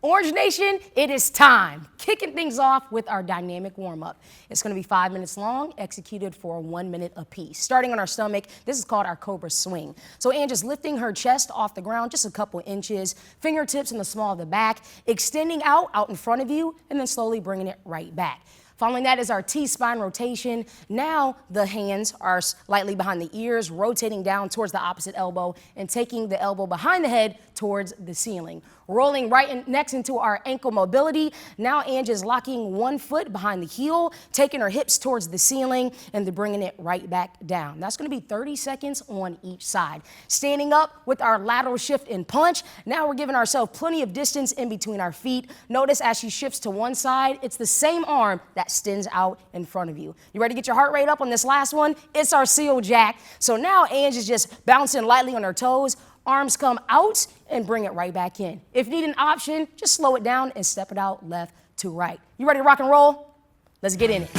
Orange Nation, it is time. Kicking things off with our dynamic warm-up. It's going to be 5 minutes long, executed for 1 minute apiece. Starting on our stomach, this is called our Cobra Swing. So Ange is lifting her chest off the ground just a couple inches, fingertips in the small of the back, extending out in front of you, and then slowly bringing it right back. Following that is our T-spine rotation. Now the hands are slightly behind the ears, rotating down towards the opposite elbow and taking the elbow behind the head towards the ceiling. Rolling next into our ankle mobility. Now Ange is locking one foot behind the heel, taking her hips towards the ceiling and then bringing it right back down. That's going to be 30 seconds on each side. Standing up with our lateral shift and punch. Now we're giving ourselves plenty of distance in between our feet. Notice as she shifts to one side, it's the same arm that extends out in front of you. You ready to get your heart rate up on this last one? It's our seal jack. So now Ange is just bouncing lightly on her toes. Arms come out and bring it right back in. If you need an option, just slow it down and step it out left to right. You ready to rock and roll? Let's get in it.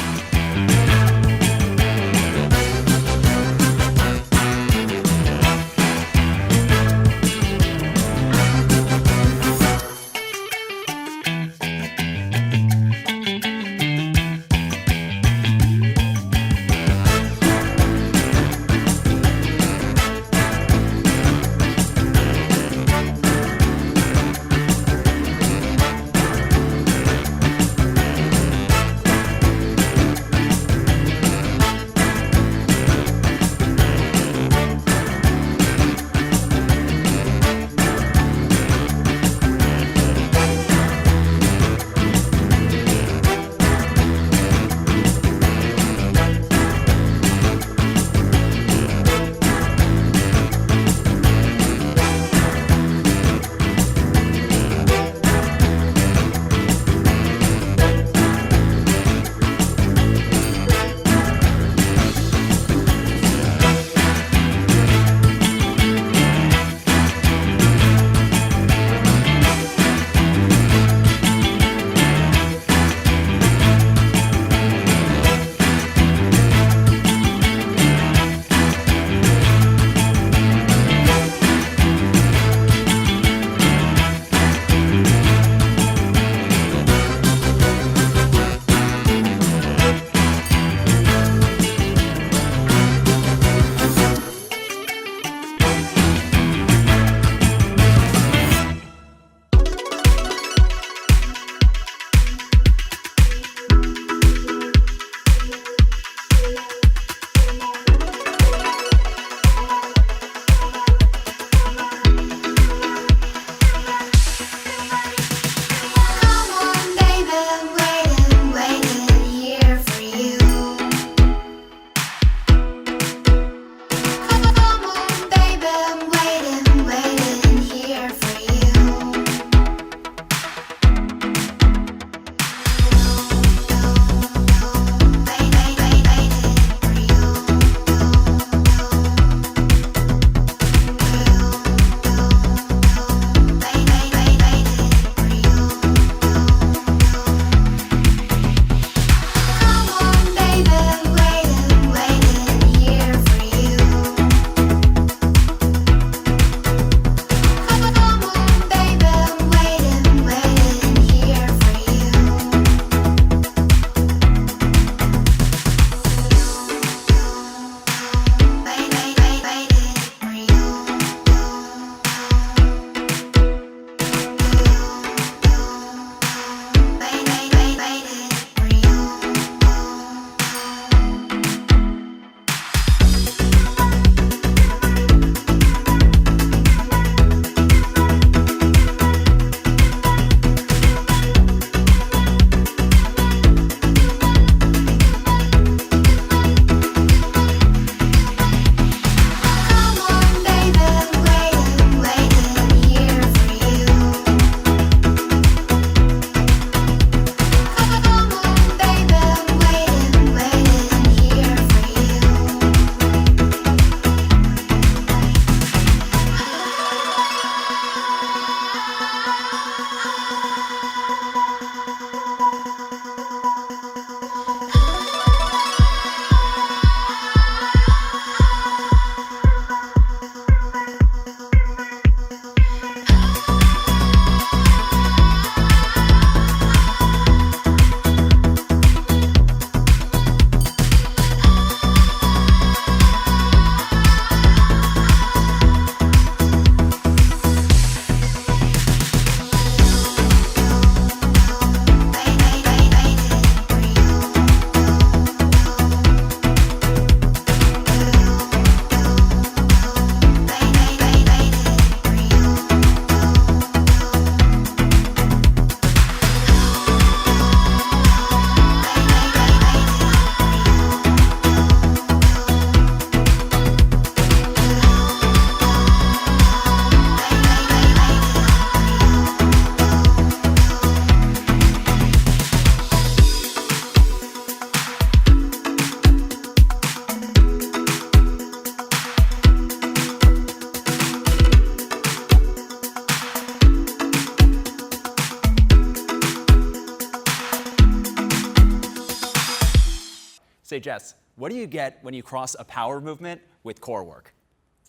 Say, Jess, what do you get when you cross a power movement with core work?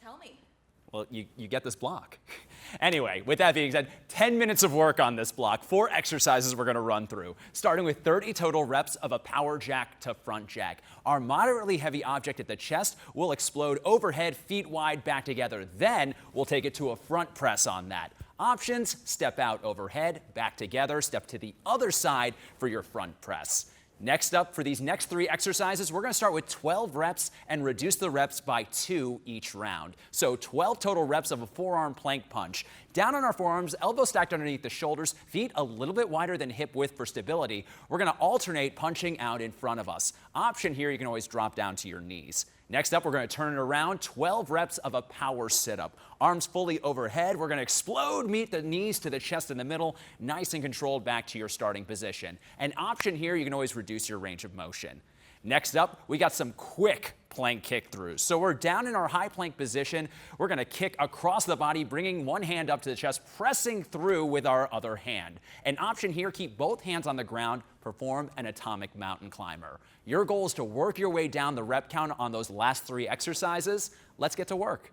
Tell me. Well, you get this block. Anyway, with that being said, 10 minutes of work on this block, 4 exercises we're gonna run through, starting with 30 total reps of a power jack to front jack. Our moderately heavy object at the chest will explode overhead, feet wide, back together. Then we'll take it to a front press on that. Options, step out overhead, back together, step to the other side for your front press. Next up, for these next 3 exercises, we're going to start with 12 reps and reduce the reps by 2 each round. So 12 total reps of a forearm plank punch. Down on our forearms, elbows stacked underneath the shoulders, feet a little bit wider than hip width for stability. We're going to alternate punching out in front of us. Option here, you can always drop down to your knees. Next up, we're going to turn it around, 12 reps of a power sit-up. Arms fully overhead, we're going to explode, meet the knees to the chest in the middle, nice and controlled back to your starting position. An option here, you can always reduce your range of motion. Next up, we got some quick plank kick-throughs. So we're down in our high plank position. We're going to kick across the body, bringing one hand up to the chest, pressing through with our other hand. An option here, keep both hands on the ground, perform an atomic mountain climber. Your goal is to work your way down the rep count on those last 3 exercises. Let's get to work.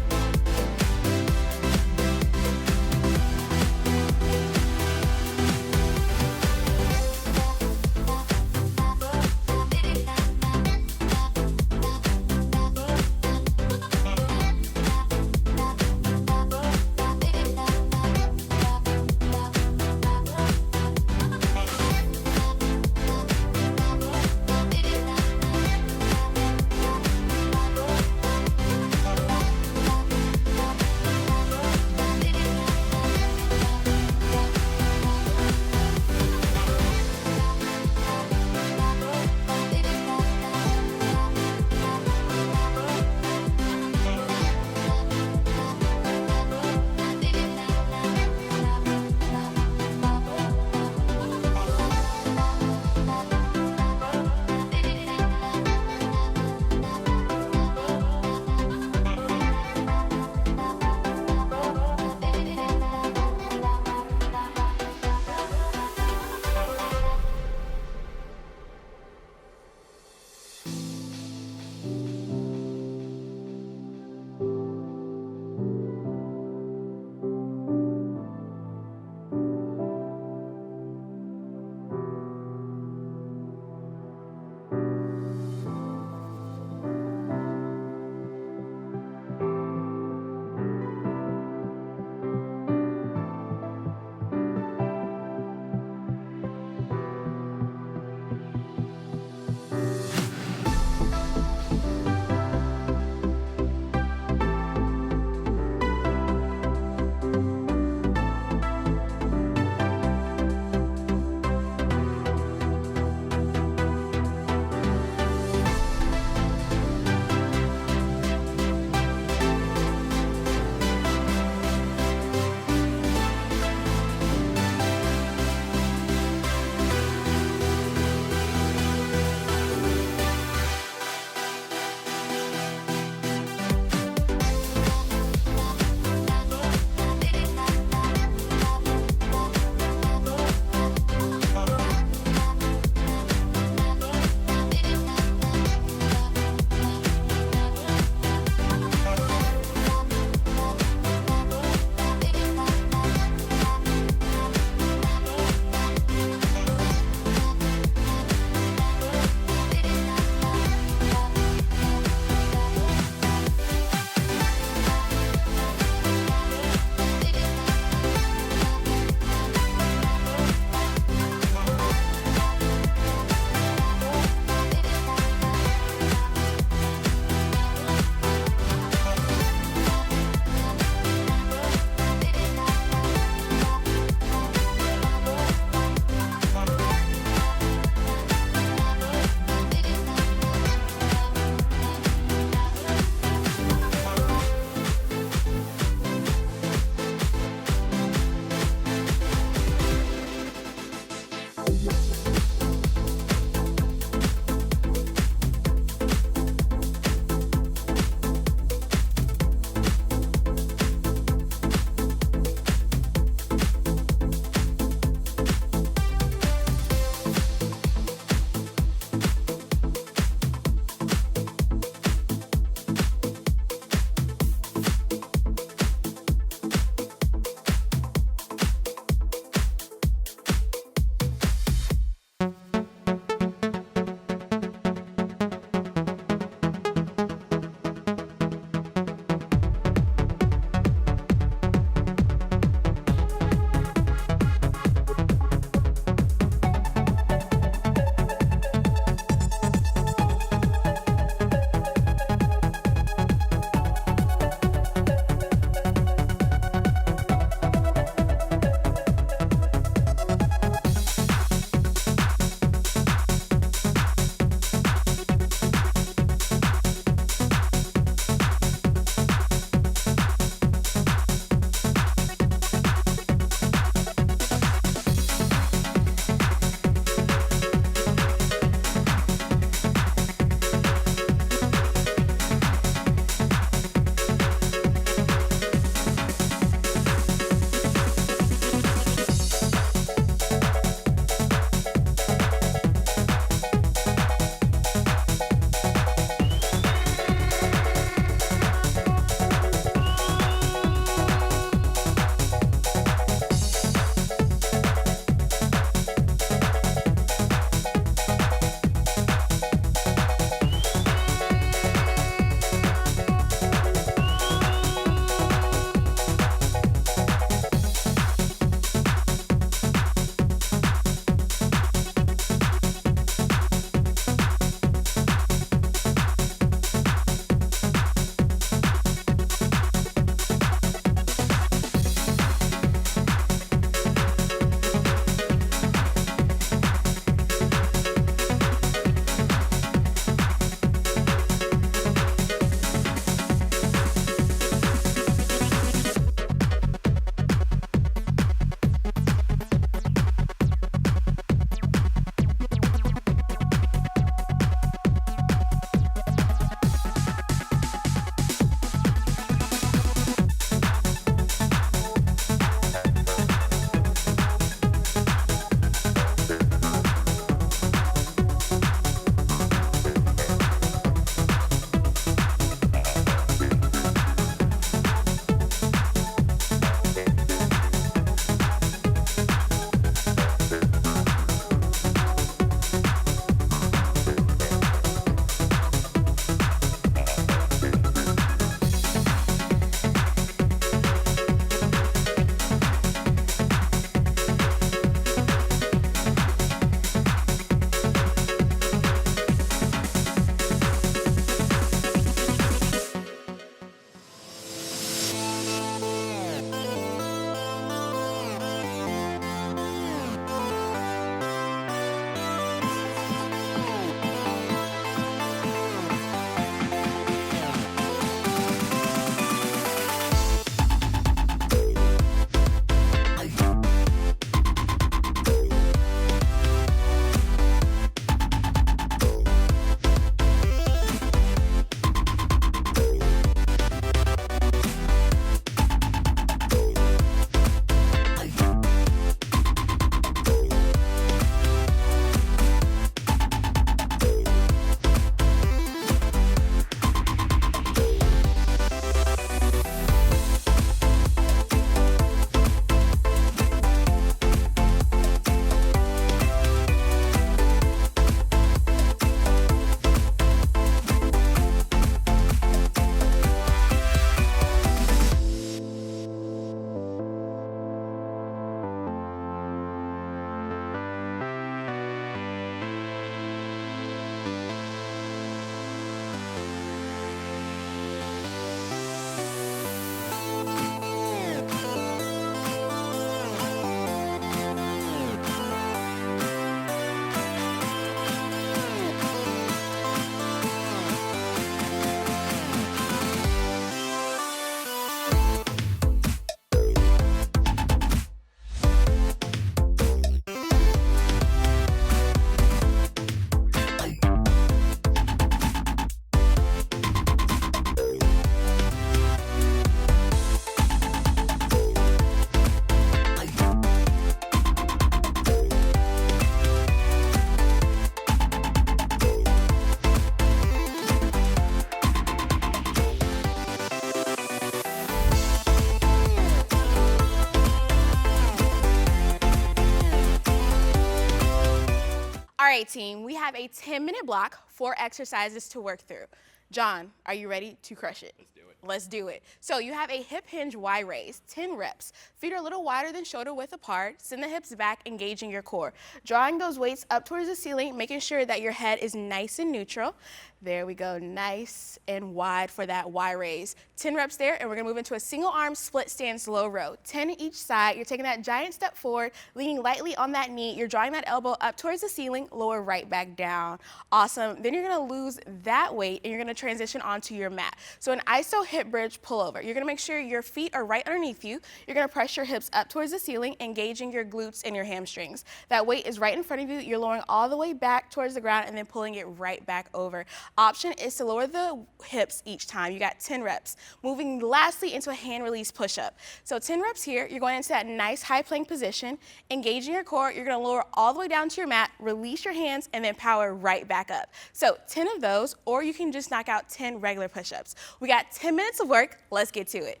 All right, team, we have a 10-minute block, 4 exercises to work through. John, are you ready to crush it? Let's do it. Let's do it. So you have a hip hinge Y raise, 10 reps. Feet are a little wider than shoulder width apart. Send the hips back, engaging your core. Drawing those weights up towards the ceiling, making sure that your head is nice and neutral. There we go, nice and wide for that Y raise. 10 reps there, and we're gonna move into a single arm split stance low row. 10 each side. You're taking that giant step forward, leaning lightly on that knee. You're drawing that elbow up towards the ceiling, lower right back down. Awesome. Then you're gonna lose that weight, and you're gonna transition onto your mat. So an iso hip bridge pullover. You're gonna make sure your feet are right underneath you. You're gonna press your hips up towards the ceiling, engaging your glutes and your hamstrings. That weight is right in front of you. You're lowering all the way back towards the ground and then pulling it right back over. Option is to lower the hips each time. You got 10 reps. Moving lastly into a hand release push-up. So 10 reps here, you're going into that nice high plank position, engaging your core. You're gonna lower all the way down to your mat, release your hands, and then power right back up. So 10 of those, or you can just knock out 10 regular push-ups. We got 10 minutes of work. Let's get to it.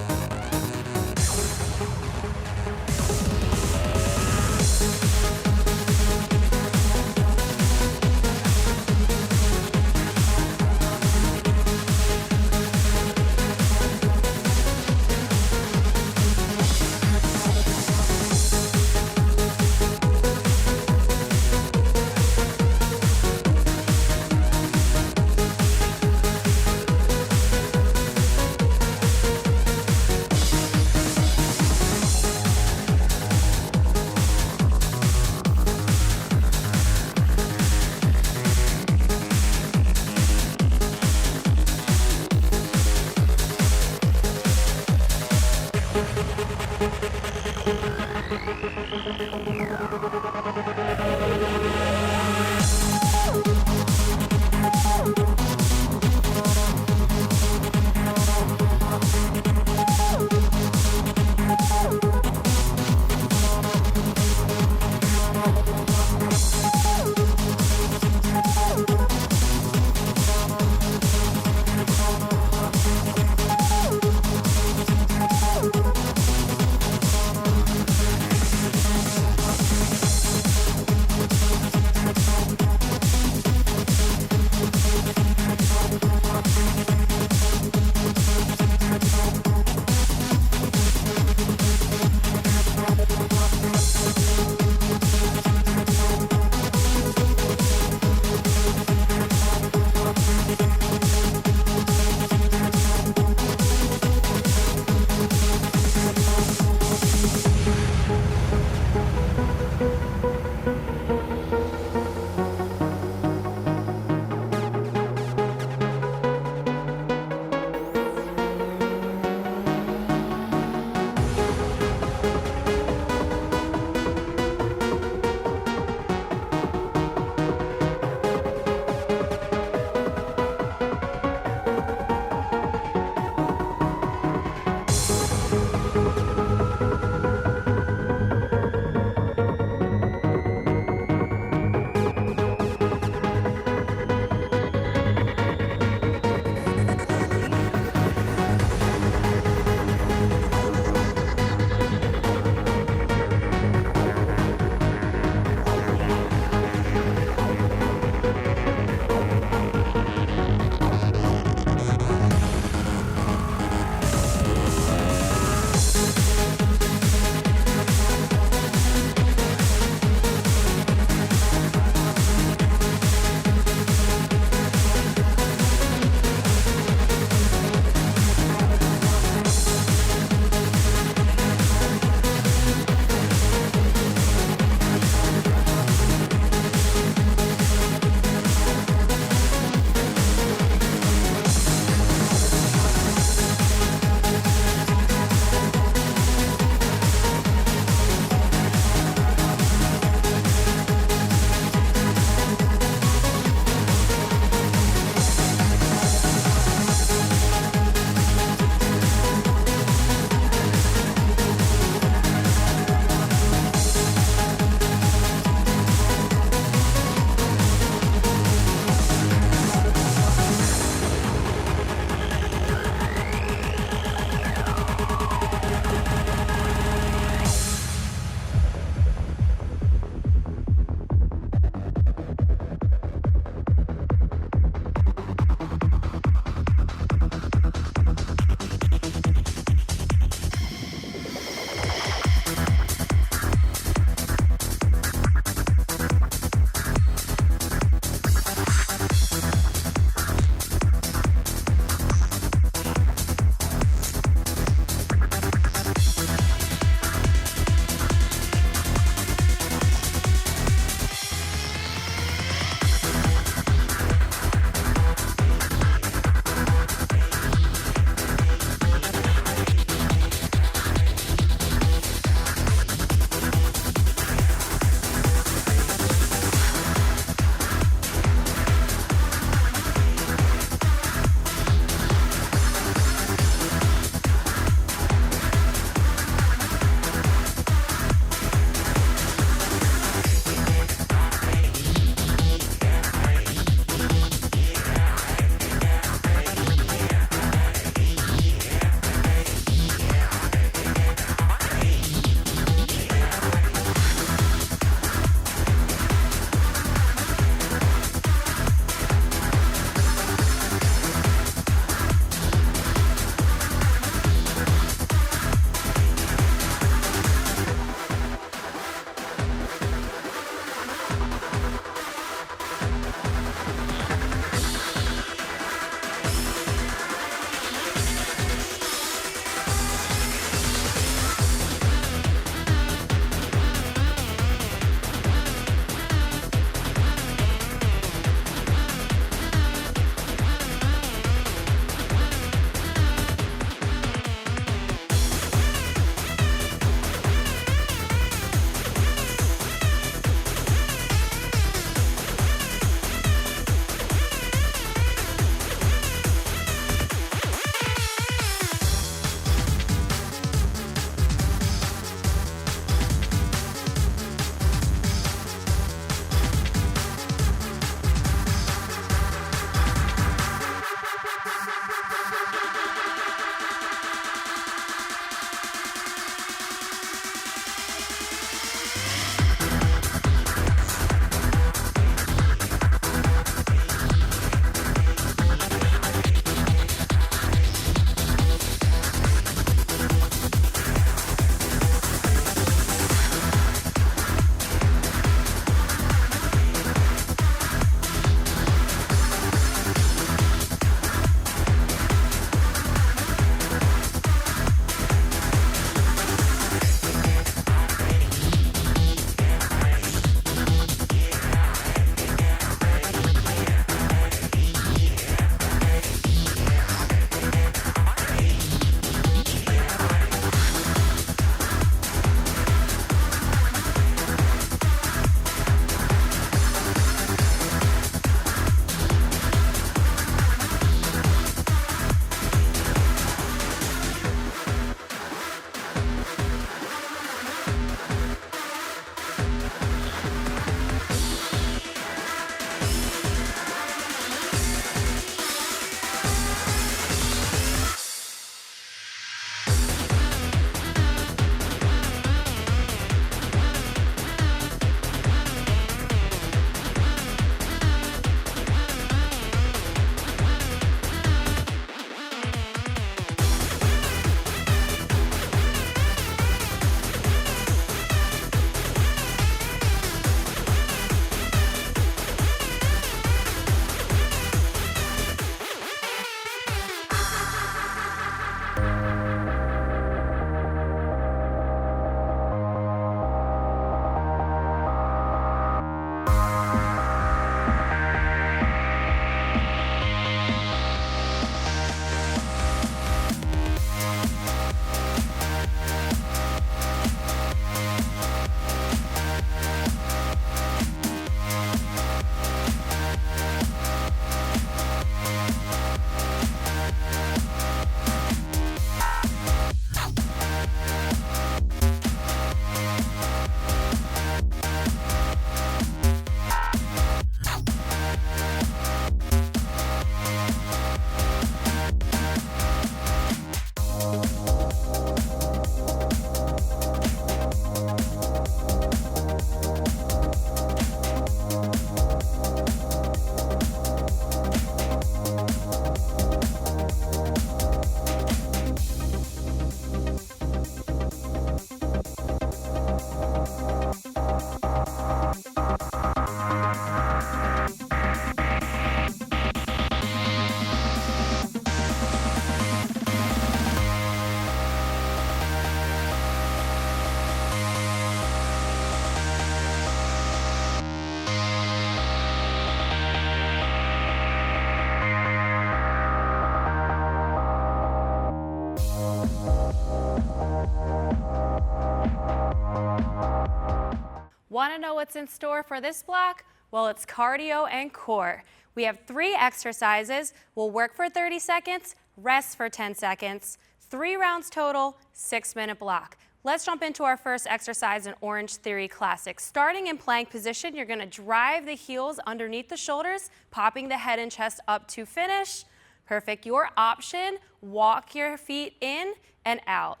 Want to know what's in store for this block? Well, it's cardio and core. We have 3 exercises. We'll work for 30 seconds, rest for 10 seconds, 3 rounds total, 6-minute block. Let's jump into our first exercise in Orangetheory Classic. Starting in plank position, you're going to drive the heels underneath the shoulders, popping the head and chest up to finish. Perfect. Your option, walk your feet in and out.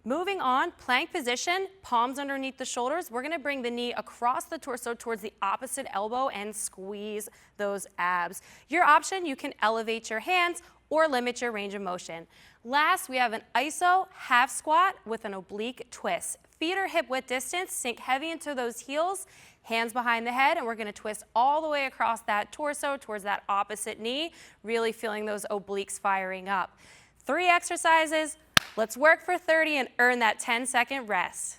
Moving on, plank position, palms underneath the shoulders. We're going to bring the knee across the torso towards the opposite elbow and squeeze those abs. Your option, you can elevate your hands or limit your range of motion. Last, we have an iso half squat with an oblique twist. Feet are hip width distance, sink heavy into those heels, hands behind the head, and we're going to twist all the way across that torso towards that opposite knee, really feeling those obliques firing up. 3 exercises. Let's work for 30 and earn that 10-second rest.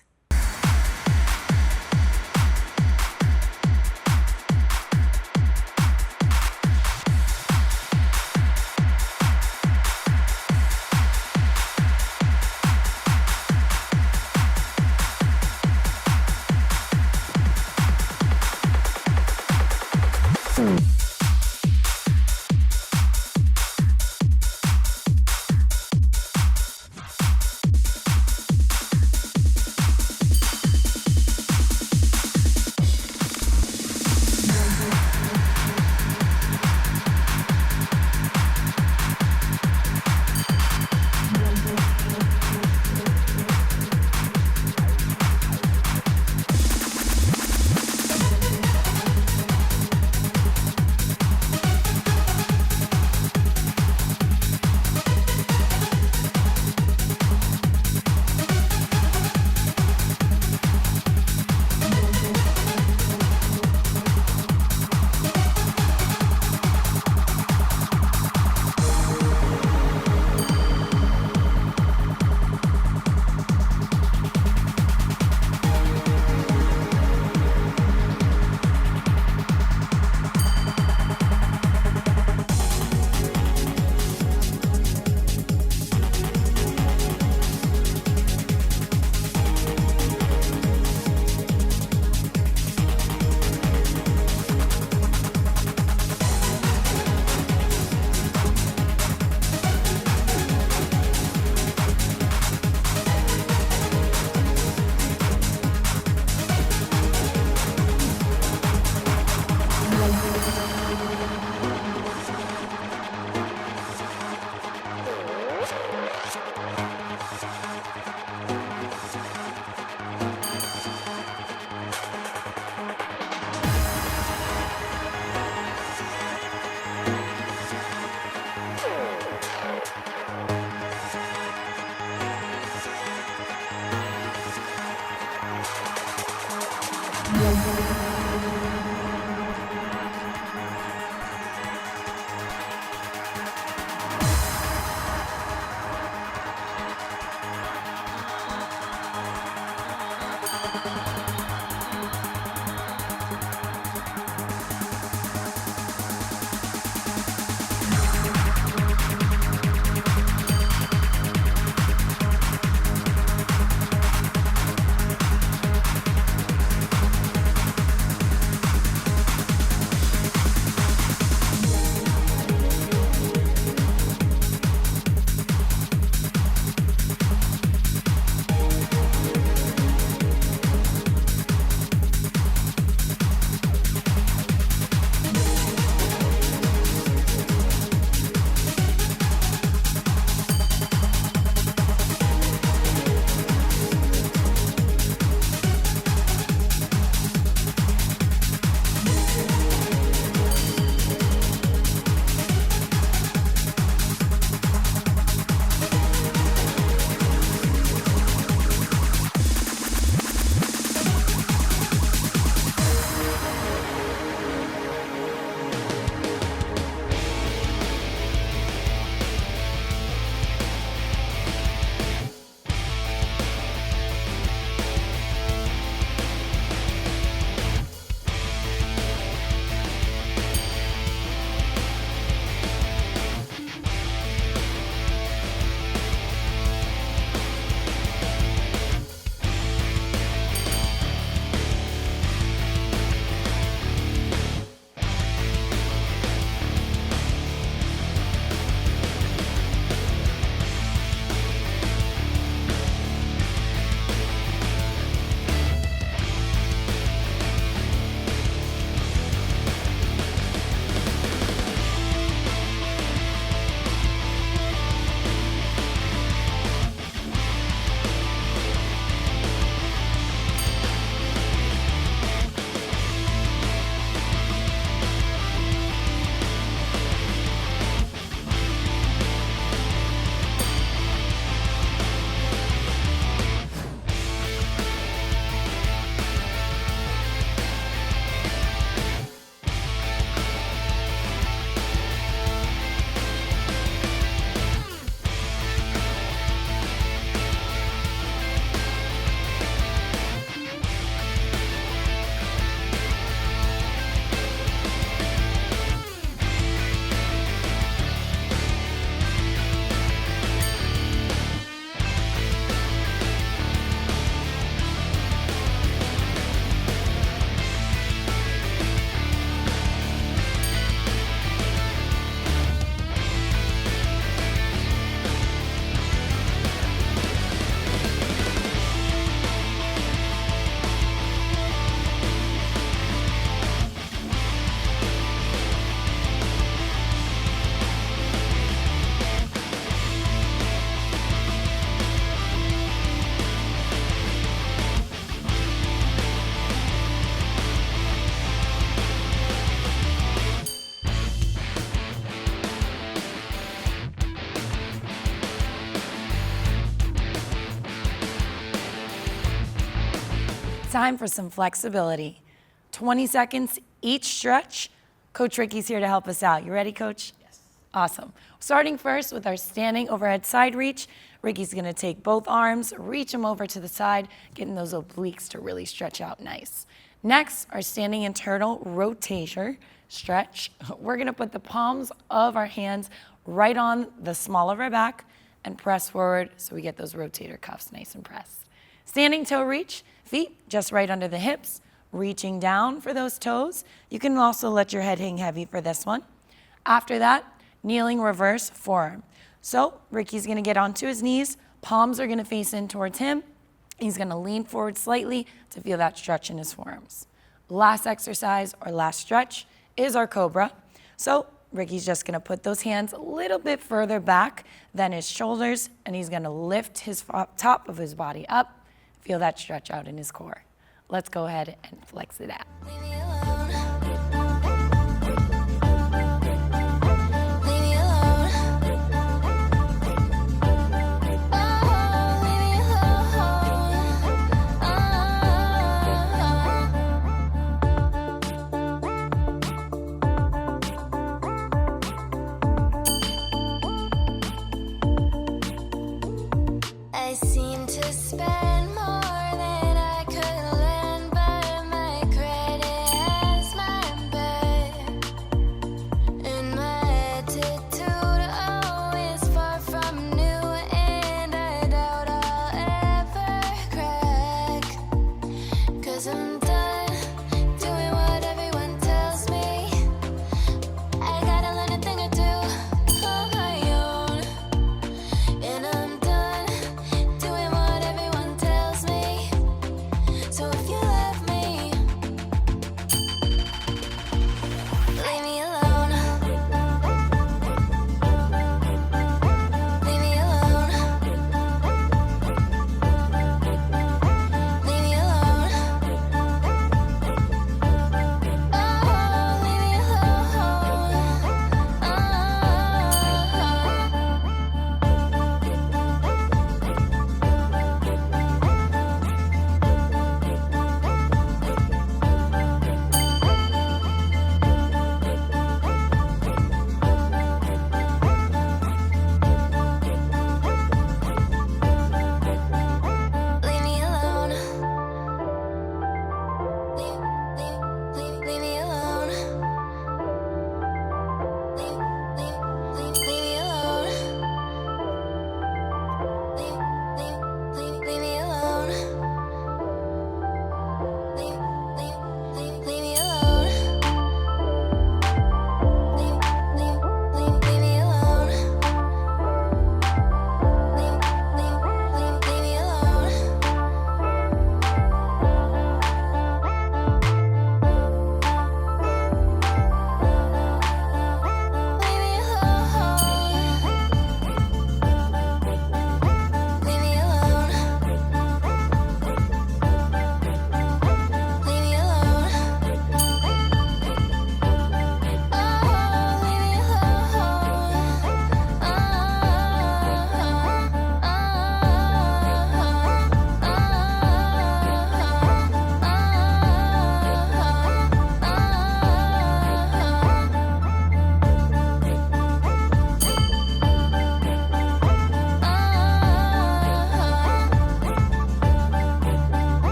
time for some flexibility. 20 seconds each stretch. Coach Ricky's here to help us out. You ready, Coach? Yes. Awesome. Starting first with our standing overhead side reach. Ricky's gonna take both arms, reach them over to the side, getting those obliques to really stretch out nice. Next, our standing internal rotator stretch. We're gonna put the palms of our hands right on the small of our back and press forward so we get those rotator cuffs nice and pressed. Standing toe reach, feet just right under the hips, reaching down for those toes. You can also let your head hang heavy for this one. After that, kneeling reverse forearm. So Ricky's gonna get onto his knees, palms are gonna face in towards him. He's gonna lean forward slightly to feel that stretch in his forearms. Last exercise or last stretch is our cobra. So Ricky's just gonna put those hands a little bit further back than his shoulders, and he's gonna lift his top of his body up, feel that stretch out in his core. Let's go ahead and flex it out.